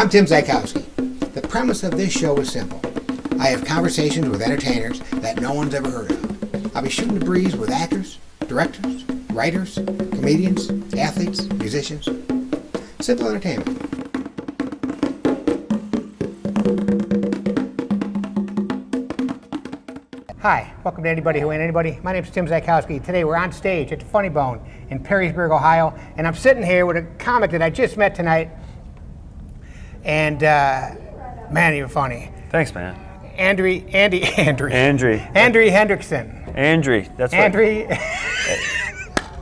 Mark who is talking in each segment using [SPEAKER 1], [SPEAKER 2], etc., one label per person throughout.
[SPEAKER 1] I'm Tim Zajkowski. The premise of this show is simple. I have conversations with entertainers that no one's ever heard of. I'll be shooting the breeze with actors, directors, writers, comedians, athletes, musicians. Simple entertainment. Hi, welcome to Anybody Who Ain't Anybody. My name's Tim Zajkowski. Today we're on stage at the Funny Bone in Perrysberg, Ohio, and I'm sitting here with a comic that I just met tonight. And man, you're funny.
[SPEAKER 2] Thanks, man.
[SPEAKER 1] Andy Hendrickson.
[SPEAKER 2] Andy, that's
[SPEAKER 1] Andy.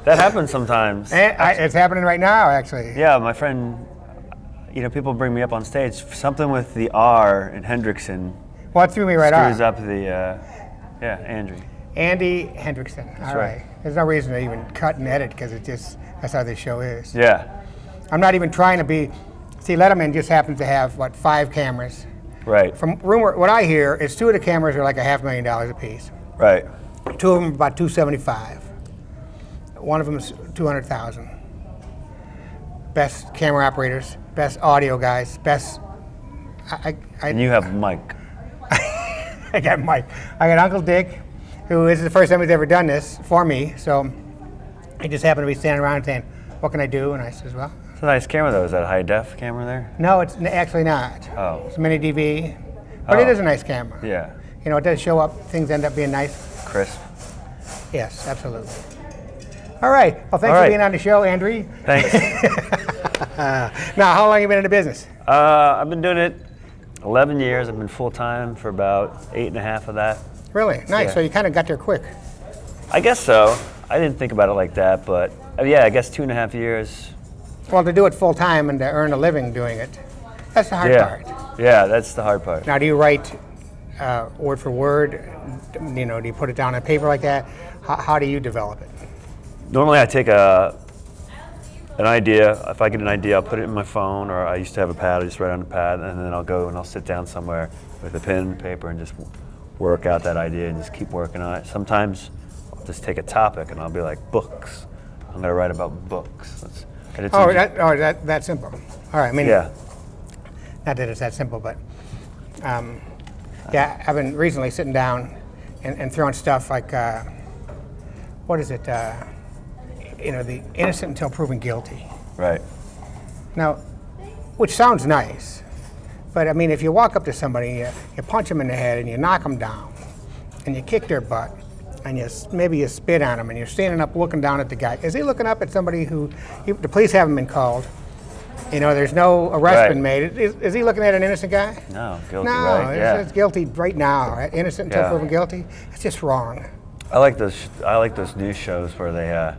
[SPEAKER 2] That happens sometimes.
[SPEAKER 1] It's happening right now, actually.
[SPEAKER 2] Yeah, my friend, people bring me up on stage. Something with the R in Hendrickson.
[SPEAKER 1] Well, it threw me right off.
[SPEAKER 2] Screws up the, Andy.
[SPEAKER 1] Andy Hendrickson.
[SPEAKER 2] That's
[SPEAKER 1] All right. There's no reason to even cut and edit because that's how this show is.
[SPEAKER 2] Yeah.
[SPEAKER 1] I'm not even trying to be. See, Letterman just happens to have, 5 cameras.
[SPEAKER 2] Right.
[SPEAKER 1] From rumor, what I hear is 2 of the cameras are like $500,000 a piece.
[SPEAKER 2] Right.
[SPEAKER 1] 2 of them are about $275,000. One of them is $200,000. Best camera operators, best audio guys, best.
[SPEAKER 2] And you have Mike.
[SPEAKER 1] I got Mike. I got Uncle Dick, who is the first time he's ever done this for me. So he just happened to be standing around saying, "What can I do?" And I says, "Well."
[SPEAKER 2] It's a nice camera, though. Is that a high-def camera there?
[SPEAKER 1] No, it's actually not.
[SPEAKER 2] Oh.
[SPEAKER 1] It's mini DV, but it is a nice camera.
[SPEAKER 2] Yeah.
[SPEAKER 1] It does show up. Things end up being nice.
[SPEAKER 2] Crisp.
[SPEAKER 1] Yes, absolutely. All right. Well, thanks for being on the show, Andrew.
[SPEAKER 2] Thanks.
[SPEAKER 1] Now, how long have you been in the business?
[SPEAKER 2] I've been doing it 11 years. I've been full-time for about 8.5 of that.
[SPEAKER 1] Really? Nice.
[SPEAKER 2] Yeah.
[SPEAKER 1] So you kind of got there quick.
[SPEAKER 2] I guess so. I didn't think about it like that, but I guess 2.5 years.
[SPEAKER 1] Well, to do it full time and to earn a living doing it, that's the hard part.
[SPEAKER 2] Yeah, that's the hard part.
[SPEAKER 1] Now, do you write word for word? Do you put it down on paper like that? How do you develop it?
[SPEAKER 2] Normally, I take an idea. If I get an idea, I'll put it in my phone, or I used to have a pad. I just write on the pad, and then I'll go and I'll sit down somewhere with a pen and paper and just work out that idea and just keep working on it. Sometimes I'll just take a topic and I'll be like, books. I'm going to write about books.
[SPEAKER 1] That simple. All right. I mean,
[SPEAKER 2] yeah.
[SPEAKER 1] Not that it's that simple, but I've been recently sitting down and throwing stuff like, what is it? The innocent until proven guilty.
[SPEAKER 2] Right.
[SPEAKER 1] Now, which sounds nice, but I mean, if you walk up to somebody, you punch them in the head and you knock them down, and you kick their butt, and maybe you spit on them, and you're standing up looking down at the guy. Is he looking up at somebody who, the police haven't been called, there's no arrest been made. Is he looking at an innocent guy?
[SPEAKER 2] No, guilty,
[SPEAKER 1] no,
[SPEAKER 2] right?
[SPEAKER 1] It's guilty right now, right? Innocent until proven guilty. It's just wrong.
[SPEAKER 2] I like those news shows where they,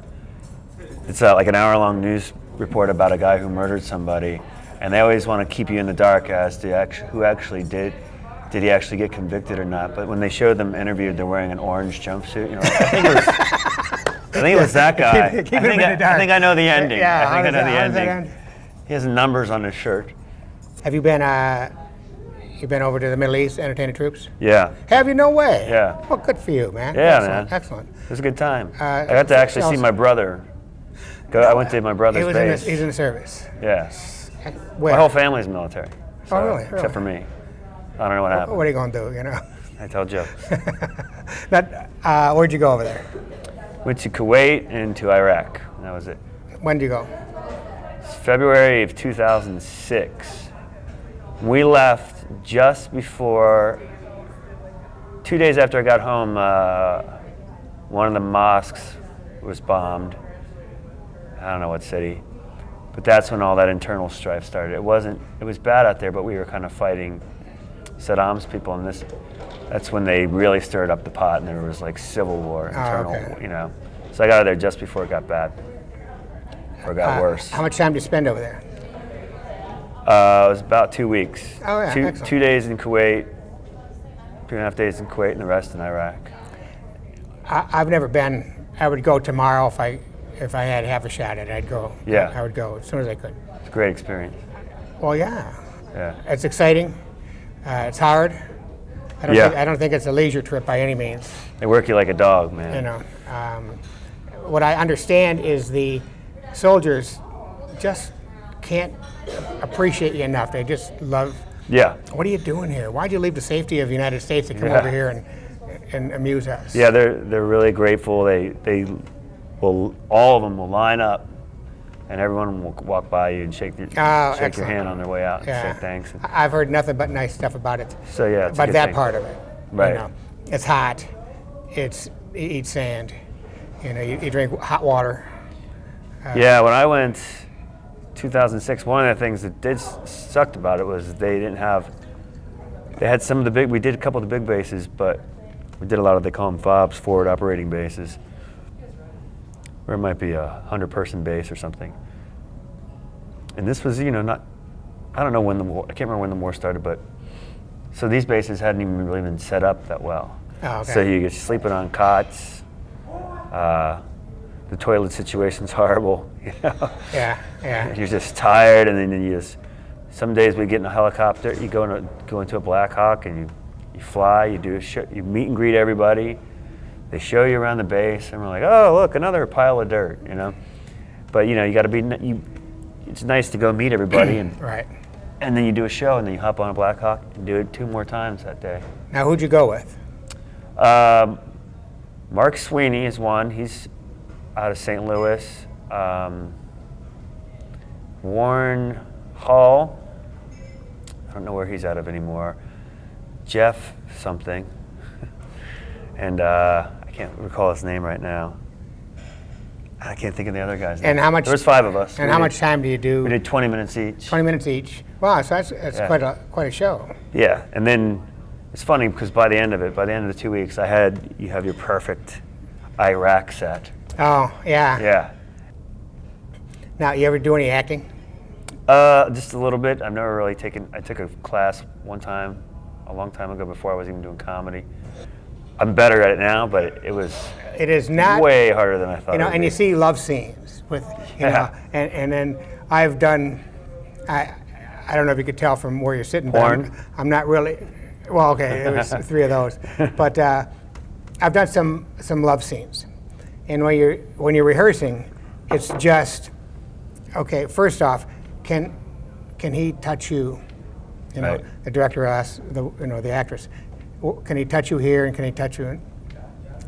[SPEAKER 2] it's like an hour-long news report about a guy who murdered somebody, and they always want to keep you in the dark as to who actually did he actually get convicted or not. But when they showed them interviewed, they're wearing an orange jumpsuit. I think it was that guy. I think I know the ending.
[SPEAKER 1] Yeah,
[SPEAKER 2] I think I know the ending. He has numbers on his shirt.
[SPEAKER 1] Have you been over to the Middle East, entertaining troops?
[SPEAKER 2] Yeah.
[SPEAKER 1] Have you? No way.
[SPEAKER 2] Yeah.
[SPEAKER 1] Well, good for you, man.
[SPEAKER 2] Yeah,
[SPEAKER 1] Excellent.
[SPEAKER 2] man.
[SPEAKER 1] Excellent.
[SPEAKER 2] It was a good time. I got to actually see my brother. I went to my brother's base.
[SPEAKER 1] He's in the service.
[SPEAKER 2] Yeah.
[SPEAKER 1] Where?
[SPEAKER 2] My whole family's military. So,
[SPEAKER 1] really?
[SPEAKER 2] Except for me. I don't know what happened.
[SPEAKER 1] What are you going to do,
[SPEAKER 2] I tell jokes.
[SPEAKER 1] Where'd you go over there?
[SPEAKER 2] Went to Kuwait and to Iraq. And that was it.
[SPEAKER 1] When did you go?
[SPEAKER 2] It's February of 2006. We left just before, 2 days after I got home, one of the mosques was bombed. I don't know what city, but that's when all that internal strife started. It was bad out there, but we were kind of fighting Saddam's people, and that's when they really stirred up the pot, and there was like civil war, internal, So I got out of there just before it got bad, or it got worse.
[SPEAKER 1] How much time did you spend over there?
[SPEAKER 2] It was about 2 weeks.
[SPEAKER 1] Oh, yeah, excellent.
[SPEAKER 2] 2 days in Kuwait, 2.5 days in Kuwait, and the rest in Iraq.
[SPEAKER 1] I've never been. I would go tomorrow if I had half a shot at it. I'd go.
[SPEAKER 2] Yeah.
[SPEAKER 1] I would go as soon as I could.
[SPEAKER 2] It's a great experience.
[SPEAKER 1] Well, yeah.
[SPEAKER 2] Yeah.
[SPEAKER 1] It's exciting. It's hard. I don't think it's a leisure trip by any means.
[SPEAKER 2] They work you like a dog, man.
[SPEAKER 1] What I understand is the soldiers just can't appreciate you enough. They just love.
[SPEAKER 2] Yeah.
[SPEAKER 1] What are you doing here? Why'd you leave the safety of the United States to come over here and amuse us?
[SPEAKER 2] Yeah, they're really grateful. They will, all of them will line up, and everyone will walk by you and shake your hand on their way out and say thanks.
[SPEAKER 1] I've heard nothing but nice stuff about it.
[SPEAKER 2] So yeah, it's a
[SPEAKER 1] about
[SPEAKER 2] good
[SPEAKER 1] that
[SPEAKER 2] thing.
[SPEAKER 1] part of it.
[SPEAKER 2] Right.
[SPEAKER 1] You know, it's hot. You eat sand. You know, you drink hot water.
[SPEAKER 2] Yeah, when I went 2006, one of the things that sucked about it was they had some of the big, we did a couple of the big bases, but we did a lot of, they call them FOBs, forward operating bases, where it might be a 100-person base or something. And this was, I don't know when the war, I can't remember when the war started, but so these bases hadn't even really been set up that well.
[SPEAKER 1] Oh, okay.
[SPEAKER 2] So you're sleeping on cots. The toilet situation's horrible.
[SPEAKER 1] Yeah.
[SPEAKER 2] You're just tired, and then some days we get in a helicopter, you go into a Black Hawk, and you fly, you do you meet and greet everybody. They show you around the base, and we're like, oh, look, another pile of dirt, But you got to be. It's nice to go meet everybody, and
[SPEAKER 1] right.
[SPEAKER 2] And then you do a show, and then you hop on a Black Hawk and do it 2 more times that day.
[SPEAKER 1] Now, who'd you go with?
[SPEAKER 2] Mark Sweeney is one. He's out of St. Louis. Warren Hall. I don't know where he's out of anymore. Jeff something. And I can't recall his name right now. I can't think of the other guy's name.
[SPEAKER 1] And how much?
[SPEAKER 2] There was 5 of us.
[SPEAKER 1] And how much time do you do?
[SPEAKER 2] We did 20 minutes each.
[SPEAKER 1] 20 minutes each. Wow, so that's quite a show.
[SPEAKER 2] Yeah, and then it's funny because by the end of the 2 weeks, you have your perfect Iraq set.
[SPEAKER 1] Oh, yeah.
[SPEAKER 2] Yeah.
[SPEAKER 1] Now, you ever do any acting?
[SPEAKER 2] Just a little bit. I've never really I took a class one time, a long time ago before I was even doing comedy. I'm better at it now, but it
[SPEAKER 1] is not
[SPEAKER 2] way harder than I thought.
[SPEAKER 1] And you see love scenes with, and then I've done, I don't know if you could tell from where you're sitting.
[SPEAKER 2] Porn?
[SPEAKER 1] But I'm not really, well, okay, it was 3 of those. But I've done some love scenes. And when you're rehearsing, it's just, okay, first off, can he touch you?
[SPEAKER 2] Right.
[SPEAKER 1] The director asks, the actress, can he touch you here and can he touch you?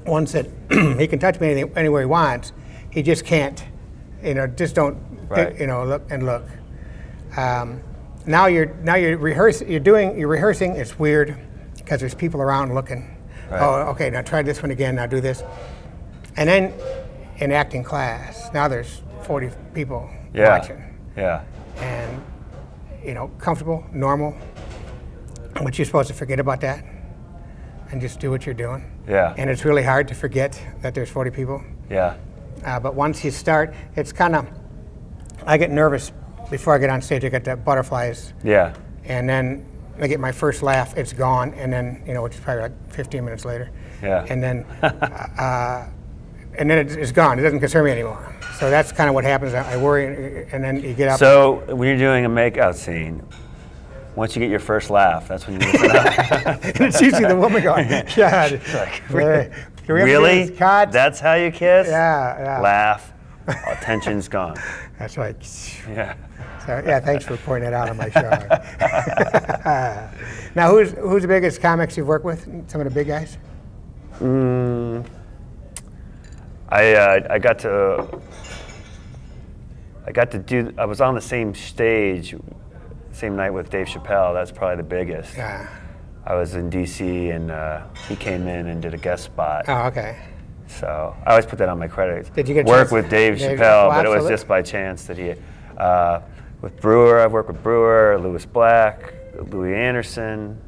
[SPEAKER 1] One said, he can touch me anywhere he wants. He just can't, just don't, look and look. Now you're rehearsing. You're rehearsing. It's weird because there's people around looking. Right. Oh, okay. Now try this one again. Now do this. And then in acting class, now there's 40 people watching.
[SPEAKER 2] Yeah.
[SPEAKER 1] And comfortable, normal. But you're supposed to forget about that and just do what you're doing.
[SPEAKER 2] Yeah.
[SPEAKER 1] And it's really hard to forget that there's 40 people.
[SPEAKER 2] Yeah.
[SPEAKER 1] But once you start, it's kind of, I get nervous before I get on stage. I get the butterflies.
[SPEAKER 2] Yeah.
[SPEAKER 1] And then I get my first laugh, it's gone, and then, which is probably like 15 minutes later.
[SPEAKER 2] Yeah.
[SPEAKER 1] And then it's gone. It doesn't concern me anymore. So that's kind of what happens. I worry, and then you get up.
[SPEAKER 2] So when you're doing a makeout scene, once you get your first laugh, that's when you listen up.
[SPEAKER 1] And it's usually the woman going, God.
[SPEAKER 2] Like,
[SPEAKER 1] really?
[SPEAKER 2] That's how you kiss?
[SPEAKER 1] Yeah.
[SPEAKER 2] Laugh. Tension's gone.
[SPEAKER 1] That's right.
[SPEAKER 2] Yeah.
[SPEAKER 1] So, thanks for pointing it out on my show. Now, who's the biggest comics you've worked with? Some of the big guys?
[SPEAKER 2] I got to do. I was on the same stage, same night with Dave Chappelle. That's probably the biggest.
[SPEAKER 1] Yeah.
[SPEAKER 2] I was in D.C. and he came in and did a guest spot.
[SPEAKER 1] Oh, okay.
[SPEAKER 2] So I always put that on my credits.
[SPEAKER 1] Did you get
[SPEAKER 2] work with Dave Chappelle? But it was just by chance that he. With Brewer, I've worked with Brewer, Louis Black, Louis Anderson,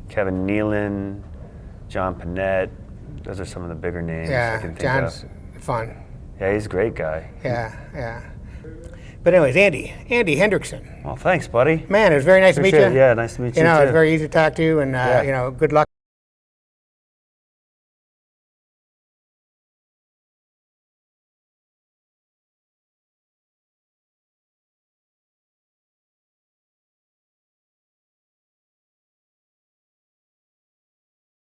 [SPEAKER 2] Kevin Nealon, John Panette. Those are some of the bigger names I can think
[SPEAKER 1] John's
[SPEAKER 2] of.
[SPEAKER 1] Fun.
[SPEAKER 2] Yeah, he's a great guy.
[SPEAKER 1] Yeah. But anyways, Andy Hendrickson.
[SPEAKER 2] Well, thanks, buddy.
[SPEAKER 1] Man, it was very nice to meet you.
[SPEAKER 2] Yeah, nice to meet you too.
[SPEAKER 1] It was very easy to talk to, and good luck.